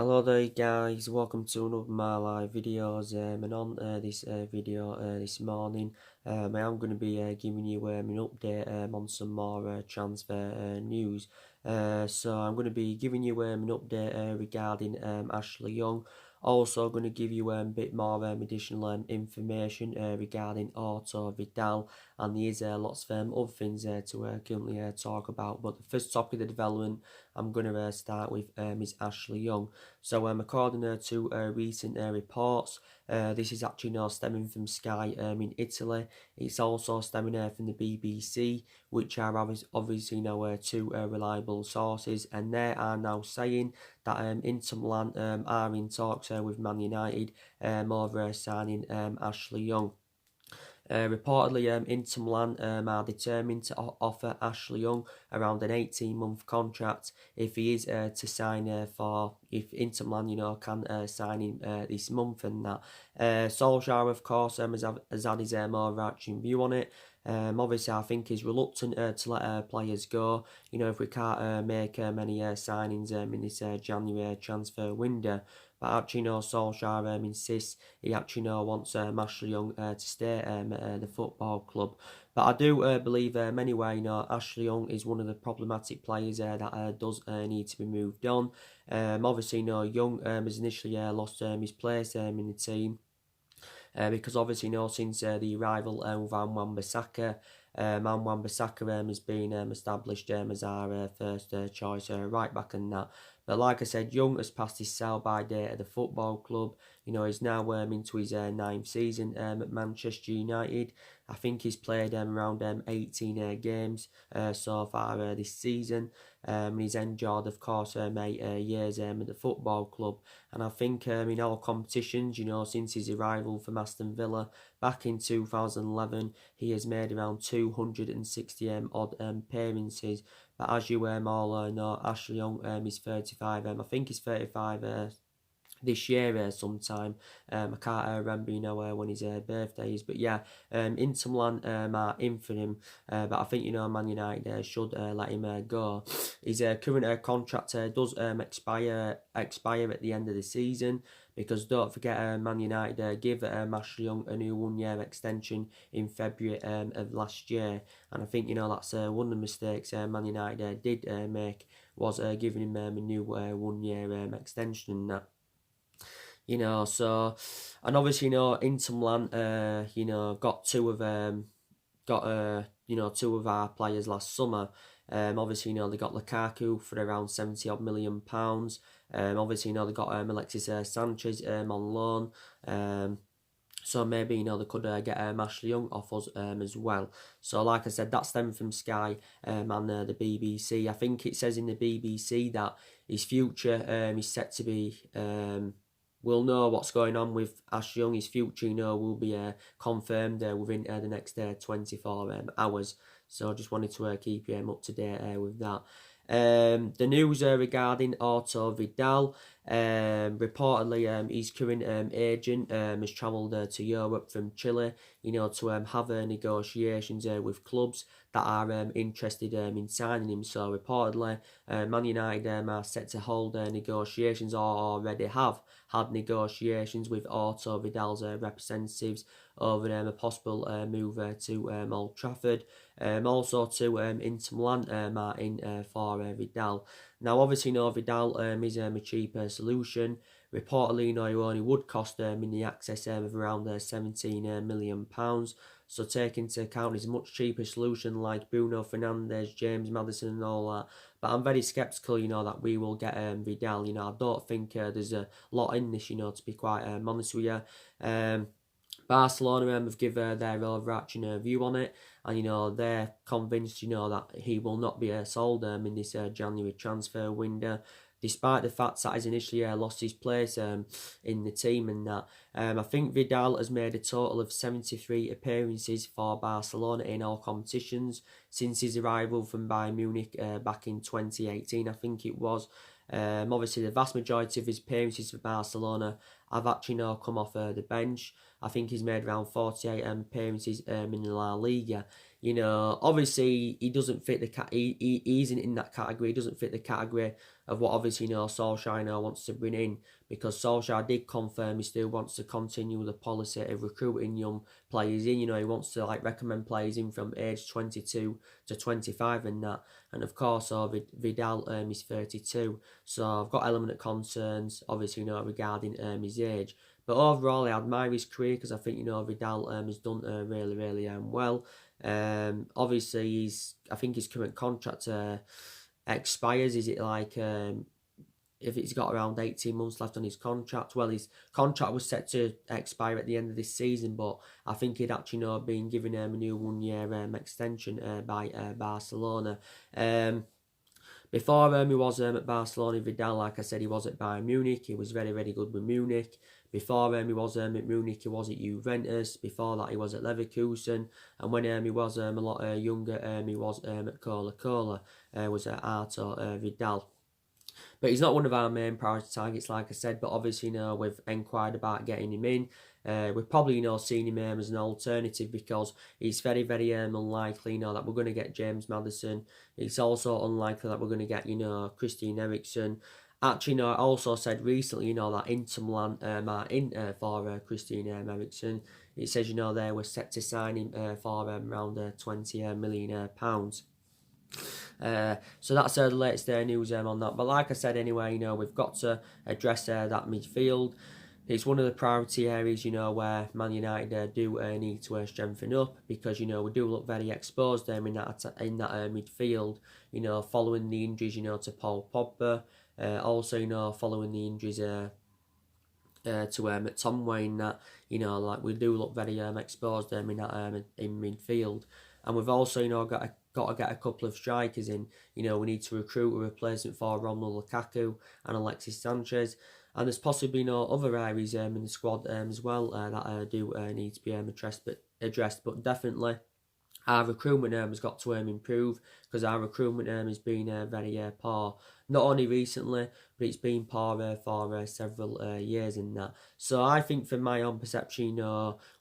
Hello there guys, welcome to another of my live videos and on this video this morning I am going to be giving you an update on some more transfer news. So I'm going to be giving you an update regarding Ashley Young. Also going to give you a bit more additional information regarding Vidal, and there is lots of other things to currently talk about. But the first topic of the development I'm going to start with is Ashley Young. So according to recent reports, this is actually now stemming from Sky in Italy. It's also stemming from the BBC, which are obviously now two reliable sources, and they are now saying that Inter Milan are in talks with Man United over signing Ashley Young. Reportedly, Inter Milan are determined to offer Ashley Young around an 18-month contract if he is to sign if Inter Milan, can sign him this month and that. Solskjaer, of course, has had his overarching view on it. Obviously, I think he's reluctant to let players go. If we can't make many signings in this January transfer window. But actually, Solskjaer insists he actually wants Ashley Young to stay at the football club. But I do believe anyway, Ashley Young is one of the problematic players that does need to be moved on. Obviously, Young has initially lost his place in the team. Because obviously, since the arrival of Wan-Bissaka, has been established as our first choice right back and that. But like I said, Young has passed his sell-by date at the football club. He's now into his ninth season at Manchester United. I think he's played around 18 games so far this season. He's enjoyed, of course, 8 years at the football club. And I think in all competitions, since his arrival from Aston Villa back in 2011, he has made around 260 odd appearances. But as you all know, Ashley Young is 35. I think he's 35 this year sometime. I can't remember, when his birthday is. But yeah, Inter Milan are in for him. But I think, Man United should let him go. His current contract does expire at the end of the season. Because don't forget, Man United give Ashley Young a new 1-year extension in February of last year. And I think, that's one of the mistakes Man United did make, was giving him a new 1-year extension and that. So, and obviously, Inter Milan, got two of our players last summer. Obviously, they got Lukaku for around 70 odd million pounds. Obviously, they got Alexis Sanchez on loan. So maybe, they could get Ashley Young off us as well. So like I said, that's stemming from Sky and the BBC. I think it says in the BBC that his future is set to be... we'll know what's going on with Ashley Young. His future, will be confirmed within the next 24 hours. So I just wanted to keep you up to date with that. The news regarding Vidal, reportedly his current agent has travelled to Europe from Chile, to have negotiations with clubs that are interested in signing him. So reportedly, Man United are set to hold negotiations, or already have had negotiations with Vidal's representatives over a possible move to Old Trafford. Also to Inter Milan are in for Vidal. Now obviously Vidal is a cheaper solution. Reportedly he only would cost in the excess of around 17 million pounds. So take into account is a much cheaper solution like Bruno Fernandes, James Maddison and all that. But I'm very sceptical, that we will get Vidal. I don't think there's a lot in this, to be quite honest with you. Barcelona have given their overarching view on it, and they're convinced that he will not be sold in this January transfer window, despite the fact that he's initially lost his place in the team and that. I think Vidal has made a total of 73 appearances for Barcelona in all competitions since his arrival from Bayern Munich back in 2018, I think it was. Obviously, the vast majority of his appearances for Barcelona have actually now come off the bench. I think he's made around 48 appearances in the La Liga. You know, obviously he doesn't fit the he isn't in that category. He doesn't fit the category of what obviously Solskjaer wants to bring in, because Solskjaer did confirm he still wants to continue the policy of recruiting young players in. You know, he wants to like recommend players in from age 22 to 25 and that. And of course, Vidal is 32, so I've got element of concerns, obviously, regarding his age. But overall, I admire his career, because I think Vidal has done really well. Obviously, I think his current contract expires. Is it like if he's got around 18 months left on his contract? Well, his contract was set to expire at the end of this season, but I think he'd actually been given a new 1 year extension by Barcelona. Before he was at Barcelona, Vidal, like I said, he was at Bayern Munich. He was very good with Munich. Before he was at Munich, he was at Juventus. Before that, he was at Leverkusen. And when he was a lot younger, he was at Coca-Cola. Was at Arto Vidal. But he's not one of our main priority targets, like I said. But obviously, we've inquired about getting him in. We've probably seen him as an alternative, because it's very unlikely that we're going to get James Maddison. It's also unlikely that we're going to get Christian Eriksen. Actually, I also said recently that Inter Milan are in for Christian Eriksen. It says they were set to sign him for around £20 million. So that's the latest news on that. But like I said, anyway, we've got to address that midfield. It's one of the priority areas, where Man United do need to strengthen up, because we do look very exposed in that midfield. Following the injuries, to Paul Pogba, also following the injuries to McTominay, that like we do look very exposed in that in midfield. And we've also got to get a couple of strikers in. We need to recruit a replacement for Romelu Lukaku and Alexis Sanchez. And there's possibly other areas in the squad as well that do need to be addressed. But definitely our recruitment has got to improve, because our recruitment has been very poor. Not only recently, but it's been poor for several years in that. So I think, from my own perception,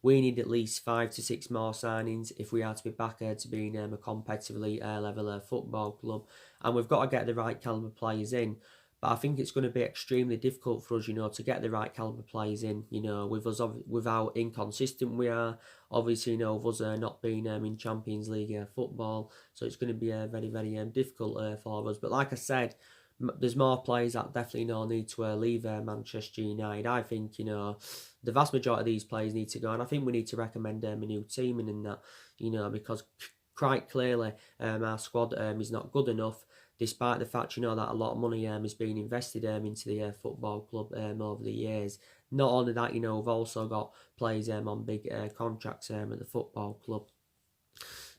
we need at least 5 to 6 more signings if we are to be back to being a competitively level football club. And we've got to get the right calibre players in. But I think it's going to be extremely difficult for us, to get the right calibre players in, with how inconsistent we are. Obviously, with us not being in Champions League football. So it's going to be very difficult for us. But like I said, there's more players that definitely need to leave Manchester United. I think, the vast majority of these players need to go. And I think we need to recommend a new team in that, because quite clearly our squad is not good enough, despite the fact, that a lot of money is being invested into the football club over the years. Not only that, we've also got players on big contracts at the football club.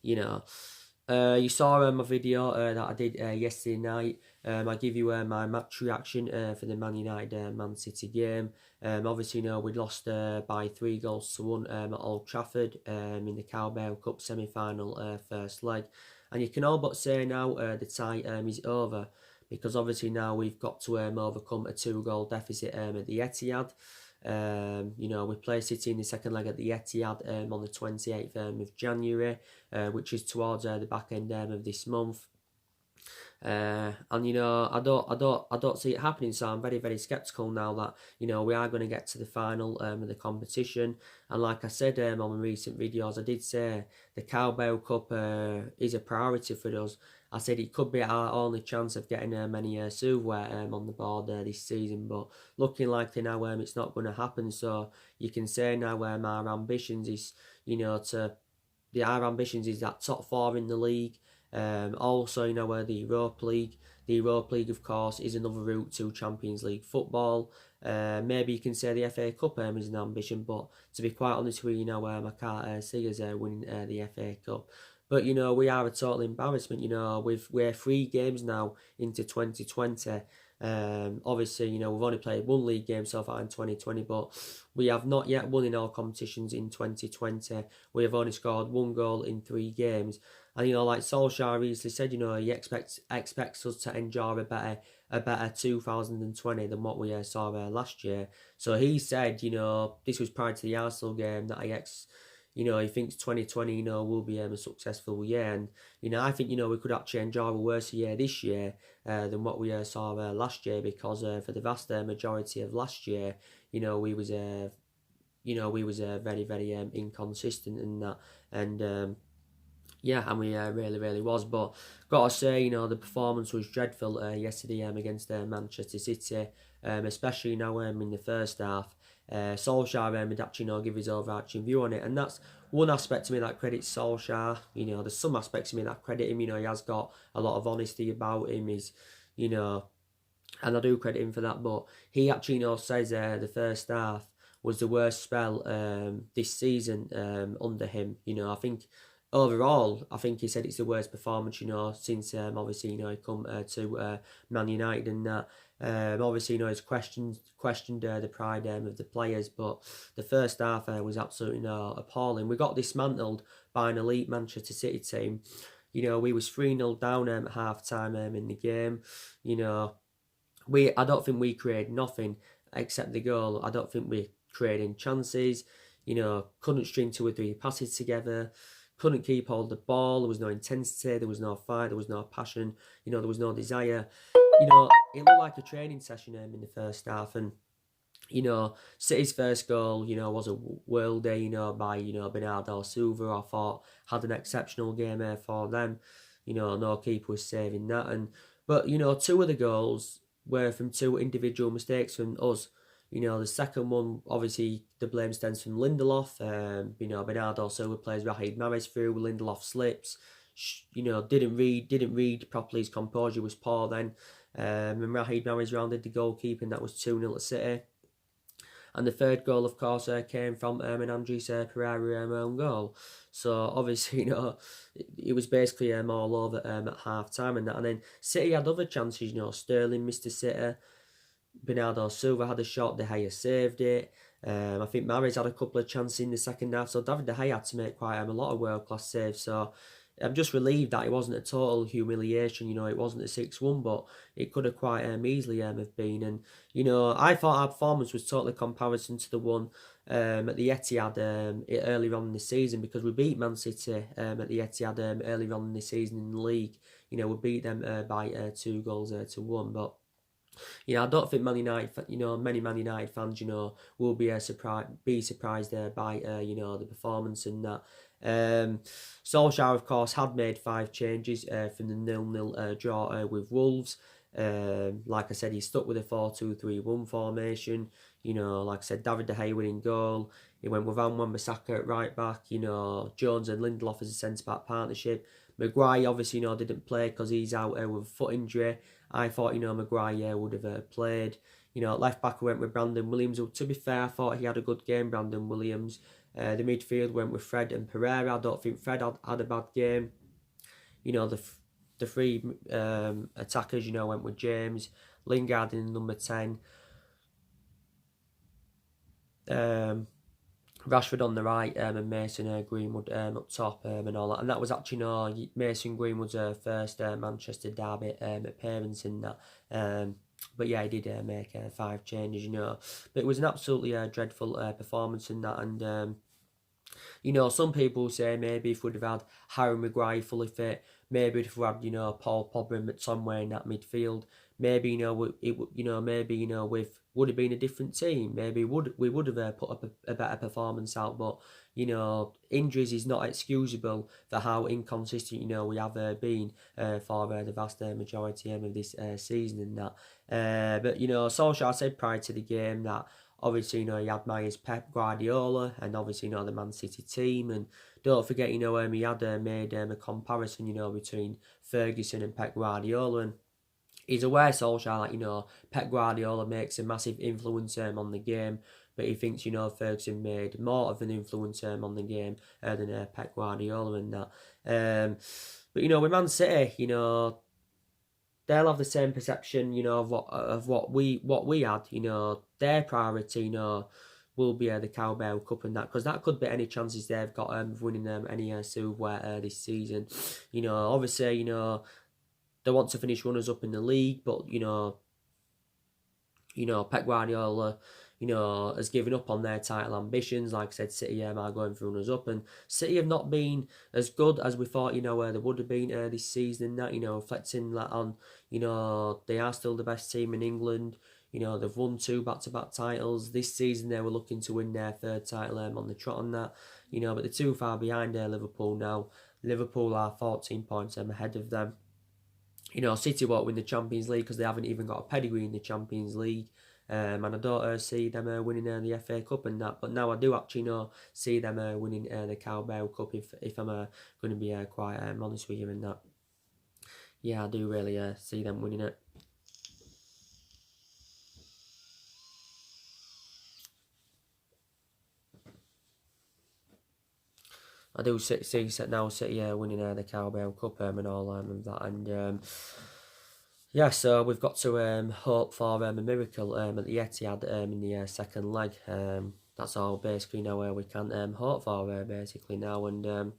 You saw my video that I did yesterday night. I give you my match reaction for the Man United Man City game. Obviously, we lost by 3-1 at Old Trafford in the Carabao Cup semi-final first leg. And you can all but say now the tie is over, because obviously now we've got to overcome a 2-goal deficit at the Etihad. We play City in the second leg at the Etihad on the 28th of January, which is towards the back end of this month. And I don't see it happening, so I'm very sceptical now that we are going to get to the final of the competition. And like I said on recent videos, I did say the Carabao Cup is a priority for us. I said it could be our only chance of getting many silverware on the board this season, but looking like now it's not going to happen. So you can say now our ambitions is our ambitions is that top 4 in the league. Also, the Europa League. The Europa League, of course, is another route to Champions League football. Maybe you can say the FA Cup is an ambition, but to be quite honest with you, I can't see us winning the FA Cup. But, we are a total embarrassment. We're 3 games now into 2020. Obviously, we've only played 1 league game so far in 2020, but we have not yet won in all competitions in 2020. We have only scored 1 goal in 3 games. And like Solskjaer recently said, he expects us to enjoy a better 2020 than what we saw last year. So he said, this was prior to the Arsenal game, that he thinks 2020, will be a successful year. And, I think, we could actually enjoy a worse year this year than what we saw last year, because for the vast majority of last year, we was very, very inconsistent in that. And yeah, and we really, really was. But gotta say, the performance was dreadful yesterday against Manchester City, especially now in the first half. Solskjaer would actually give his overarching view on it, and that's one aspect to me that credits Solskjaer. There's some aspects to me that credit him. He has got a lot of honesty about him. And I do credit him for that. But he actually says the first half was the worst spell this season under him. I think overall, I think he said it's the worst performance, since obviously, he come to Man United, and that. Obviously, he's questioned the pride of the players, but the first half was absolutely appalling. We got dismantled by an elite Manchester City team. We was 3-0 down at half time in the game. I don't think we created nothing except the goal. I don't think we created chances. Couldn't string 2 or 3 passes together. Couldn't keep hold of the ball. There was no intensity. There was no fight. There was no passion. There was no desire. It looked like a training session in the first half. And City's first goal, was a worldie, by Bernardo Silva. I thought had an exceptional game for them. No keeper was saving that. But 2 of the goals were from 2 individual mistakes from us. The second one, obviously, the blame stems from Lindelof. Bernardo Silva plays Raheem Mahrez through. Lindelof slips. Didn't read properly. His composure was poor then. And Raheem Mahrez rounded the goalkeeper, and that was 2-0 at City. And the third goal, of course, came from an Andres Pereira own goal. So, obviously, it was basically all over at half-time and that. And then City had other chances, Sterling missed a sitter. Bernardo Silva had a shot, De Gea saved it. I think Mahrez had a couple of chances in the second half, so David De Gea had to make quite a lot of world-class saves. So I'm just relieved that it wasn't a total humiliation. It wasn't a 6-1, but it could have quite easily have been. And I thought our performance was totally comparison to the one at the Etihad earlier on in the season, because we beat Man City at the Etihad earlier on in the season in the league. We beat them by 2 goals to 1, but. I don't think Man United, many Man United fans, will be surprised by, the performance and that. Solskjaer, of course, had made 5 changes from the 0-0 draw with Wolves. Like I said, he stuck with a 4-2-3-1 formation. Like I said, David De Gea winning goal. He went with Wan-Bissaka at right back. Jones and Lindelof as a centre-back partnership. Maguire, obviously, didn't play because he's out with a foot injury. I thought, Maguire would have played. Left back went with Brandon Williams. To be fair, I thought he had a good game, Brandon Williams. The midfield went with Fred and Pereira. I don't think Fred had a bad game. The 3 attackers, went with James, Lingard in number 10. Rashford on the right and Mason Greenwood up top and all that. And that was actually Mason Greenwood's first Manchester derby appearance in that. But yeah, he did make 5 changes, But it was an absolutely dreadful performance in that. And, some people say maybe if we'd have had Harry Maguire fully fit, maybe if we had, Paul Pogba and McTominay in that midfield, maybe, would have been a different team. Maybe we would have put up a better performance out. But, injuries is not excusable for how inconsistent, we have been for the vast majority of this season and that. But, Solskjaer said prior to the game that obviously, he admires Pep Guardiola and obviously, the Man City team. And don't forget, he had made a comparison, between Ferguson and Pep Guardiola. And he's aware, Solskjaer, that, Pep Guardiola makes a massive influence on the game. But he thinks, Ferguson made more of an influence on the game than Pep Guardiola and that. But, with Man City, they'll have the same perception, of what we had. Their priority, will be the Carabao Cup and that, because that could be any chances they've got of winning any silverware this season. You know, obviously, you know, they want to finish runners up in the league, but you know, Pep Guardiola, you know, has given up on their title ambitions. Like I said, City are going for runners up, and City have not been as good as we thought, you know, they would have been this season. And that, you know, reflecting that on, you know, they are still the best team in England. You know, they've won 2 back-to-back titles. This season they were looking to win their 3rd title on the trot on that. You know, but they're too far behind Liverpool now. Liverpool are 14 points ahead of them. You know, City won't win the Champions League because they haven't even got a pedigree in the Champions League. And I don't see them winning the FA Cup and that. But now I do actually see them winning the Carabao Cup if I'm going to be quite honest with you in that. Yeah, I do really see them winning it. I do see City winning the Carabao Cup and all and that. And yeah, so we've got to hope for a miracle at the Etihad in the second leg. That's all basically now we can hope for basically now. And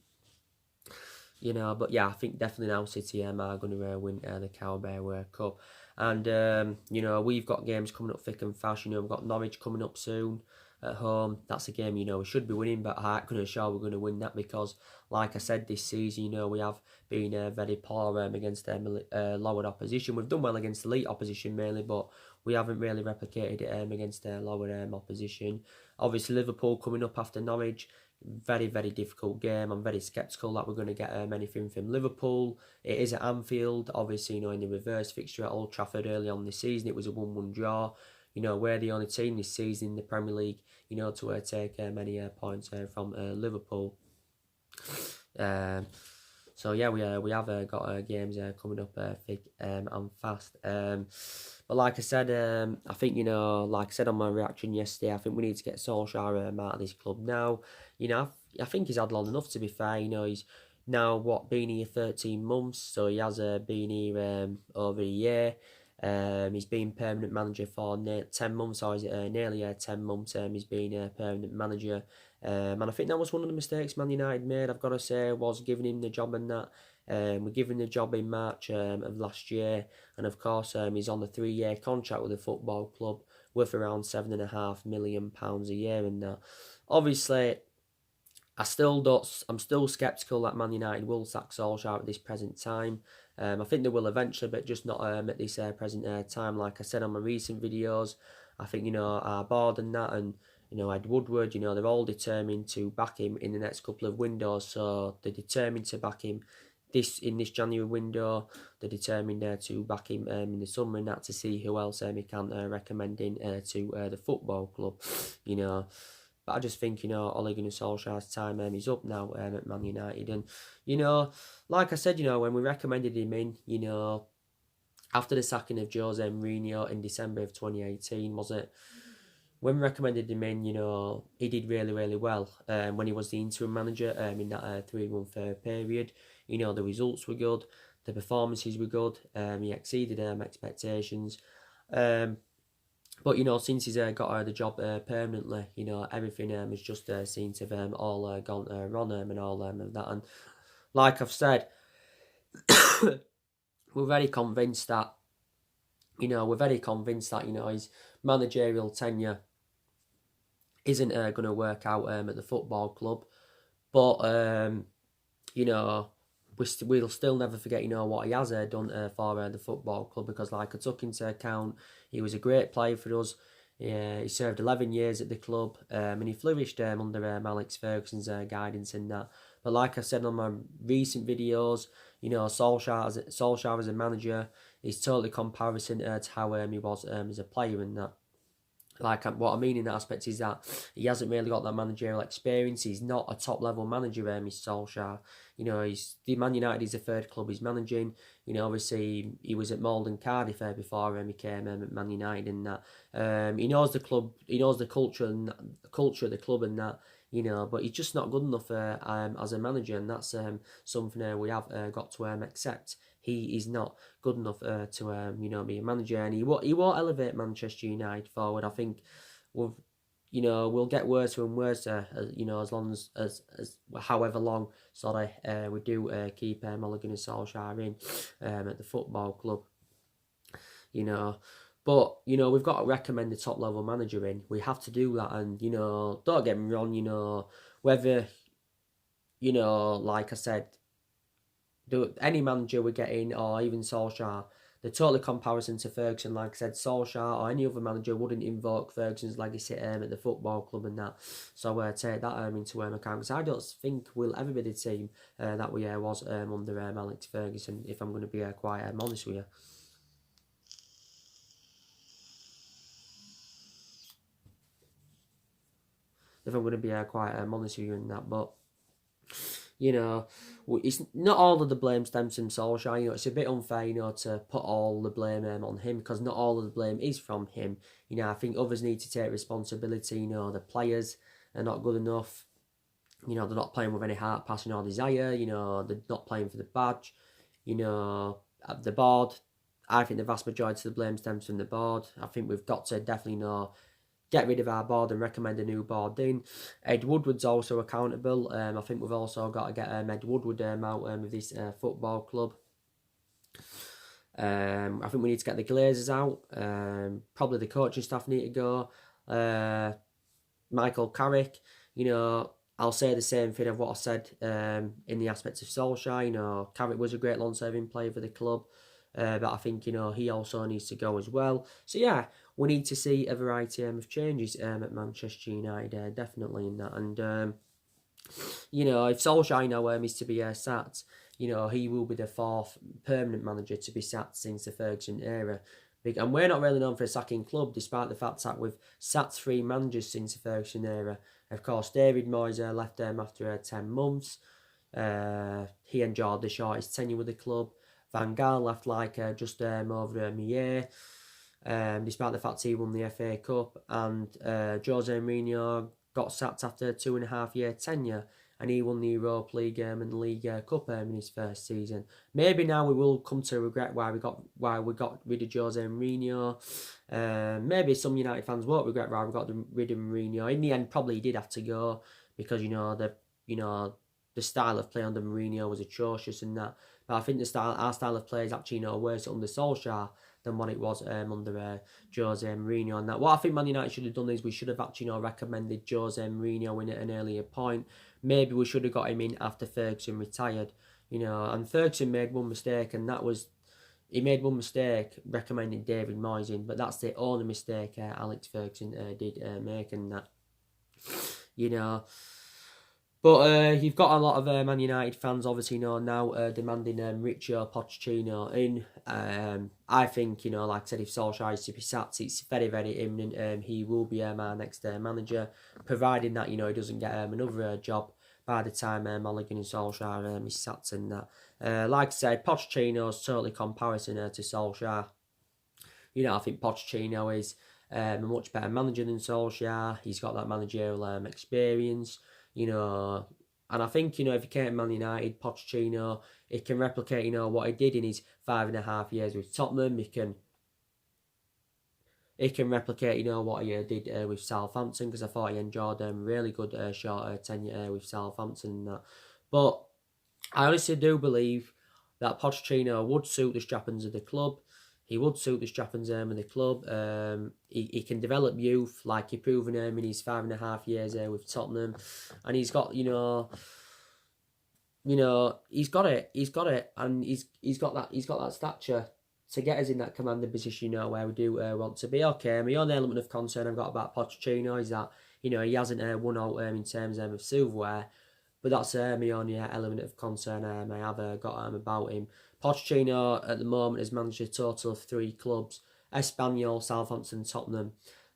you know, but yeah, I think definitely now City are going to win the Carabao Cup. And you know, we've got games coming up thick and fast. You know, we've got Norwich coming up soon at home. That's a game, you know, we should be winning, but I can't assure we're going to win that because, like I said, this season, you know, we have been very poor against lowered opposition. We've done well against elite opposition mainly, but we haven't really replicated it against lower opposition. Obviously, Liverpool coming up after Norwich. Very, very difficult game. I'm very sceptical that we're going to get anything from Liverpool. It is at Anfield. Obviously, you know, in the reverse fixture at Old Trafford early on this season, it was a 1-1 draw. You know, we're the only team this season in the Premier League, you know, to take many points from Liverpool. So yeah, we have got games coming up thick and fast. But like I said, I think, you know, like I said on my reaction yesterday, I think we need to get Solskjaer out of this club now. You know, I think he's had long enough, to be fair. You know, he's now been here 13 months, so he has been here over a year. He's been permanent manager for 10 months, or is it nearly 10 months he's been a permanent manager. And I think that was one of the mistakes Man United made, I've got to say, was giving him the job and that. We gave him the job in March of last year, and of course he's on a 3-year contract with the football club worth around £7.5 million a year and that. Obviously, I'm still sceptical that Man United will sack Solskjaer at this present time. I think they will eventually, but just not at this present time. Like I said on my recent videos, I think, you know, Bard and that, and, you know, Ed Woodward, you know, they're all determined to back him in the next couple of windows. So they're determined to back him in this January window. They're determined to back him in the summer and that, to see who else he can recommend in to the football club, you know. But I just think, you know, Ole Gunnar Solskjaer's time is up now at Man United. And, you know, like I said, you know, when we recommended him in, you know, after the sacking of Jose Mourinho in December of 2018, was it? When we recommended him in, you know, he did really, really well when he was the interim manager in that 3-month period. You know, the results were good, the performances were good, he exceeded expectations. But, you know, since he's got the job permanently, you know, everything has just seemed to have all gone wrong and all of that. And like I've said, we're very convinced that, you know, his managerial tenure isn't going to work out at the football club. But, you know, we'll still never forget, you know, what he has done for the football club, because, like I took into account, he was a great player for us. He served 11 years at the club, and he flourished under Alex Ferguson's guidance in that. But like I said on my recent videos, you know, Solskjaer as a manager is totally comparison to how he was as a player in that. Like, what I mean in that aspect is that he hasn't really got that managerial experience. He's not a top-level manager, he's Solskjaer. You know, the Man United is the 3rd club he's managing. You know, obviously, he was at Malden Cardiff before he came at Man United and that. He knows the club, he knows the culture of the club and that, you know, but he's just not good enough as a manager, and that's something we have got to accept. He is not good enough to you know, be a manager, and he won't elevate Manchester United forward. I think we'll get worse and worse, as long as however long, we do keep Ole Gunnar Solskjaer in at the football club, But, we've got to recommend a top-level manager in. We have to do that, and, don't get me wrong, whether, like I said, any manager we get in, or even Solskjaer, the total comparison to Ferguson, like I said, Solskjaer or any other manager wouldn't invoke Ferguson's legacy at the football club and that. So take that into account, because I don't think we'll ever be the team that we was under Alex Ferguson, if I'm going to be quite honest with you. If I'm going to be quite honest with you in that, but it's not all of the blame stems from Solskjaer. It's a bit unfair, to put all the blame on him, because not all of the blame is from him. I think others need to take responsibility. The players are not good enough. They're not playing with any heart, passion, or desire. They're not playing for the badge. The board, I think the vast majority of the blame stems from the board. I think we've got to definitely get rid of our board and recommend a new board in. Ed Woodward's also accountable. I think we've also got to get Ed Woodward out with this football club. I think we need to get the Glazers out. Probably the coaching staff need to go. Michael Carrick, I'll say the same thing of what I said in the aspects of Solskjaer. Carrick was a great long-serving player for the club. But I think, he also needs to go as well. So, yeah, we need to see a variety of changes at Manchester United, definitely in that. And, if Solskjaer is to be sacked, he will be the fourth permanent manager to be sacked since the Ferguson era. And we're not really known for a sacking club, despite the fact that we've sacked 3 managers since the Ferguson era. Of course, David Moyes left them after 10 months. He enjoyed the shortest tenure with the club. Van Gaal left just over a year, despite the fact he won the FA Cup. And Jose Mourinho got sacked after a 2.5-year tenure, and he won the Europa League and the League Cup in his first season. Maybe now we will come to regret why we got rid of Jose Mourinho. Maybe some United fans won't regret why we got rid of Mourinho. In the end, probably he did have to go, because the style of play under Mourinho was atrocious and that. But I think our style of play is actually worse under Solskjaer than what it was under Jose Mourinho and that. What I think Man United should have done is we should have actually recommended Jose Mourinho in at an earlier point. Maybe we should have got him in after Ferguson retired. And Ferguson made one mistake, and that was he made one mistake recommending David Moyes in, but that's the only mistake Alex Ferguson did make, and that. But you've got a lot of Man United fans obviously now demanding Mauricio Pochettino in. I think, like I said, if Solskjaer is to be sacked, it's very, very imminent. He will be our next manager, providing that, he doesn't get another job by the time Ole Gunnar Solskjaer is sacked and that. Like I said, Pochettino's totally comparison to Solskjaer. I think Pochettino is a much better manager than Solskjaer. He's got that managerial experience. And I think, if he came to Man United, Pochettino, he can replicate, what he did in his 5.5 years with Tottenham. He can replicate, what he did with Southampton, because I thought he enjoyed a really good short tenure with Southampton and that. But I honestly do believe that Pochettino would suit the strappings of the club. He would suit the strappings of the club. He can develop youth, like he proven in his 5.5 years with Tottenham, and he's got he's got it, and he's got that stature to get us in that commanding position, where we do want to be. Okay, my only element of concern I've got about Pochettino is that he hasn't won out in terms of silverware, but that's my only element of concern I have got about him. Pochettino at the moment has managed a total of 3 clubs: Espanyol, Southampton, Tottenham.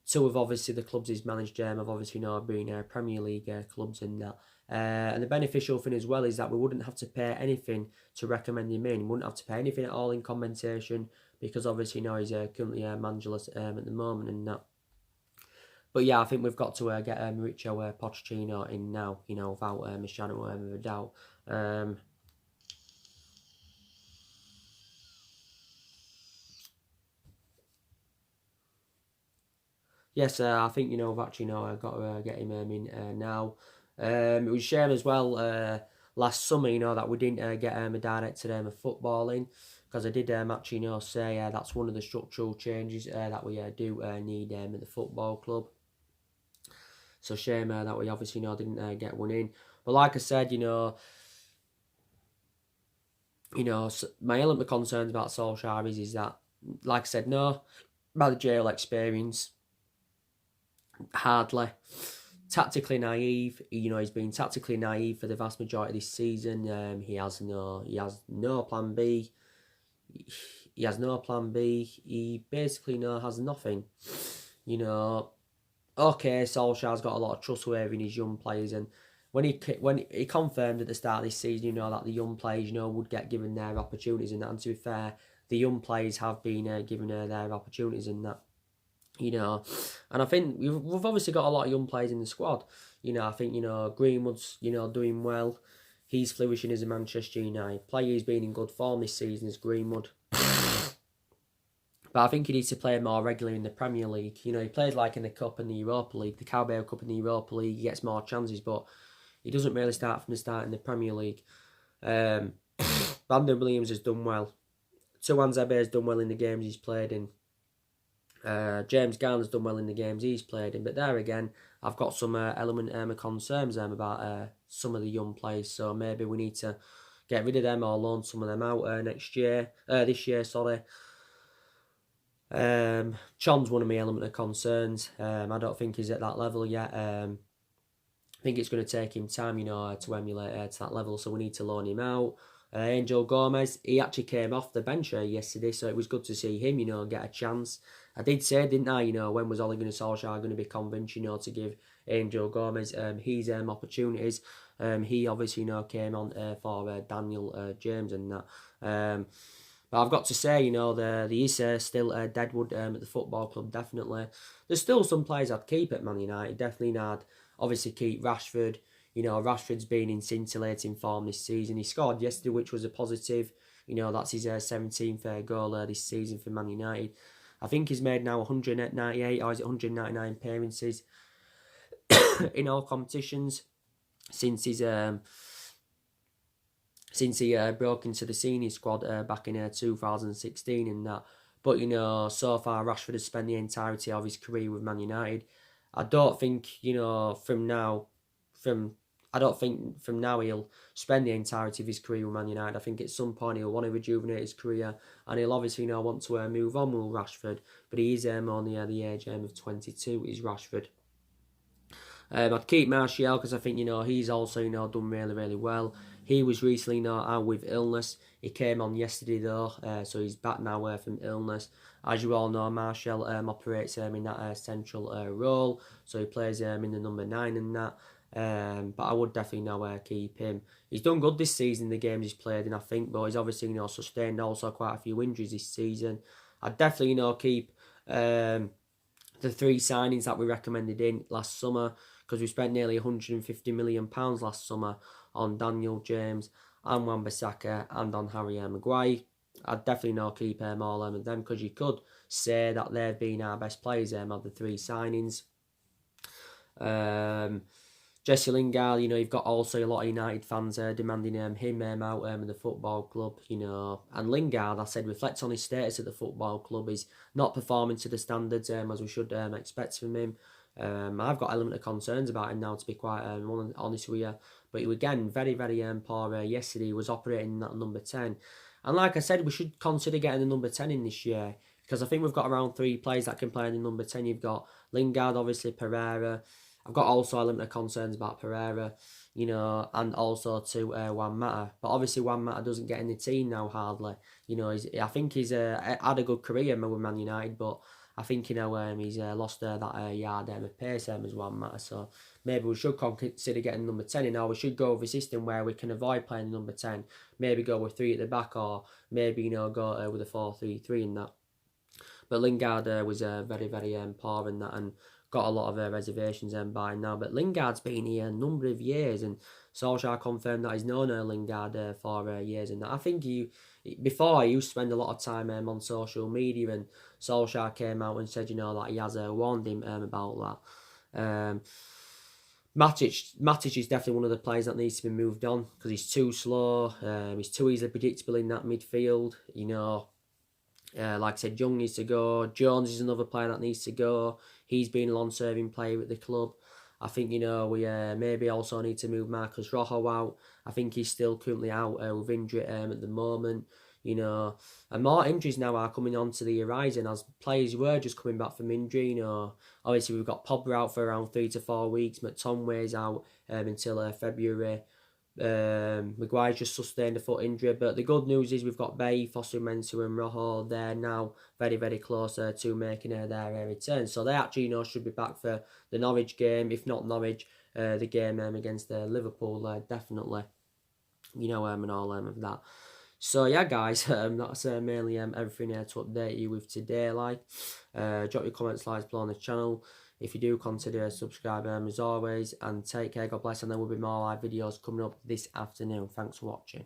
2 of obviously the clubs he's managed have obviously been Premier League clubs in that. And the beneficial thing as well is that we wouldn't have to pay anything to recommend him in. We wouldn't have to pay anything at all in compensation, because obviously he's currently managerless at the moment and that. But yeah, I think we've got to get Mauricio Pochettino in now, without a shadow of a doubt. yes, I think we've actually got to get him in now. It was a shame as well last summer that we didn't get a director of footballing, because I did actually say that's one of the structural changes that we do need at the football club. So shame that we obviously didn't get one in. But like I said, my element of concerns about Solskjaer is that, like I said, no managerial experience, hardly. Tactically naive, he's been tactically naive for the vast majority of this season. He has no plan B. He has no plan B. He basically has nothing. Okay, Solskjaer's got a lot of trustworthy in his young players, and when he confirmed at the start of this season, that the young players, would get given their opportunities, and to be fair, the young players have been given their opportunities in that. And I think we've obviously got a lot of young players in the squad. I think Greenwood's doing well. He's flourishing as a Manchester United player. He's been in good form this season as Greenwood. But I think he needs to play more regularly in the Premier League. He plays like in the Cup and the Europa League, the Carabao Cup and the Europa League. He gets more chances, but he doesn't really start from the start in the Premier League. Brandon Williams has done well. Tuanzebe has done well in the games he's played in. James Garner's done well in the games he's played in. But there again, I've got some element of concerns about some of the young players. So maybe we need to get rid of them or loan some of them out this year. Chon's one of my element of concerns. I don't think he's at that level yet. I think it's going to take him time, to emulate to that level. So we need to loan him out. Angel Gomez, he actually came off the bench yesterday, so it was good to see him, get a chance. I did say, didn't I, when was Ole Gunnar Solskjaer going to be convinced, to give Angel Gomez his opportunities. He obviously, came on for Daniel James and that. But I've got to say, there is still Deadwood at the football club, definitely. There's still some players I'd keep at Man United, definitely not. Obviously keep Rashford. Rashford's been in scintillating form this season. He scored yesterday, which was a positive. That's his 17th goal this season for Man United. I think he's made now 198 or is it 199 appearances in all competitions since he broke into the senior squad back in 2016 and that. But so far Rashford has spent the entirety of his career with Man United. I don't think from now he'll spend the entirety of his career with Man United. I think at some point he'll want to rejuvenate his career, and he'll obviously want to move on with Rashford. But he's only the age of 22. Is Rashford. I'd keep Martial because I think he's also done really, really well. He was recently out with illness. He came on yesterday though, so he's back now from illness. As you all know, Martial operates in that central role, so he plays in the number 9 and that. But I would definitely keep him. He's done good this season, the games he's played in, I think, but he's obviously sustained also quite a few injuries this season. I'd definitely keep the 3 signings that we recommended in last summer, because we spent nearly £150 million last summer on Daniel James and Wan-Bissaka and on Harry Maguire. I'd definitely keep all of them, because you could say that they've been our best players of the 3 signings. Jesse Lingard, you've got also a lot of United fans demanding him out of the football club, And Lingard, I said, reflects on his status at the football club. He's not performing to the standards as we should expect from him. I've got element of concerns about him now, to be quite honest with you. But he was, again, very, very poor yesterday. He was operating in that number 10. And like I said, we should consider getting the number 10 in this year, because I think we've got around 3 players that can play in the number 10. You've got Lingard, obviously, Pereira. I've got also a limited concerns about Pereira, and also to Juan Mata. But obviously Juan Mata doesn't get in the team now hardly. I think he's had a good career with Man United, but I think he's lost that yard of pace as Juan Mata. So maybe we should consider getting number 10 in now. We should go with a system where we can avoid playing number 10. Maybe go with 3 at the back, or maybe go with a 4-3-3 in that. But Lingard was very, very poor in that, and got a lot of reservations by now. But Lingard's been here a number of years, and Solskjaer confirmed that he's known Lingard for years, and that I think he before I used to spend a lot of time on social media, and Solskjaer came out and said, that he has warned him about that. Matic is definitely one of the players that needs to be moved on because he's too slow. He's too easily predictable in that midfield. Like I said, Young needs to go. Jones is another player that needs to go. He's been a long-serving player at the club. I think, we maybe also need to move Marcus Rojo out. I think he's still currently out with injury at the moment. And more injuries now are coming onto the horizon as players were just coming back from injury. Obviously we've got Pogba out for around 3 to 4 weeks. McTominay's out until February. Maguire's just sustained a foot injury, but the good news is we've got Bay, Fosu-Mensah and Rojo. They're now very, very close to making their return. So they actually, should be back for the Norwich game. If not Norwich, the game against Liverpool, definitely. And all of that. So yeah, guys, that's mainly everything here to update you with today. Drop your comments, likes below on the channel. If you do, consider subscribing as always, and take care, God bless, and there will be more live videos coming up this afternoon. Thanks for watching.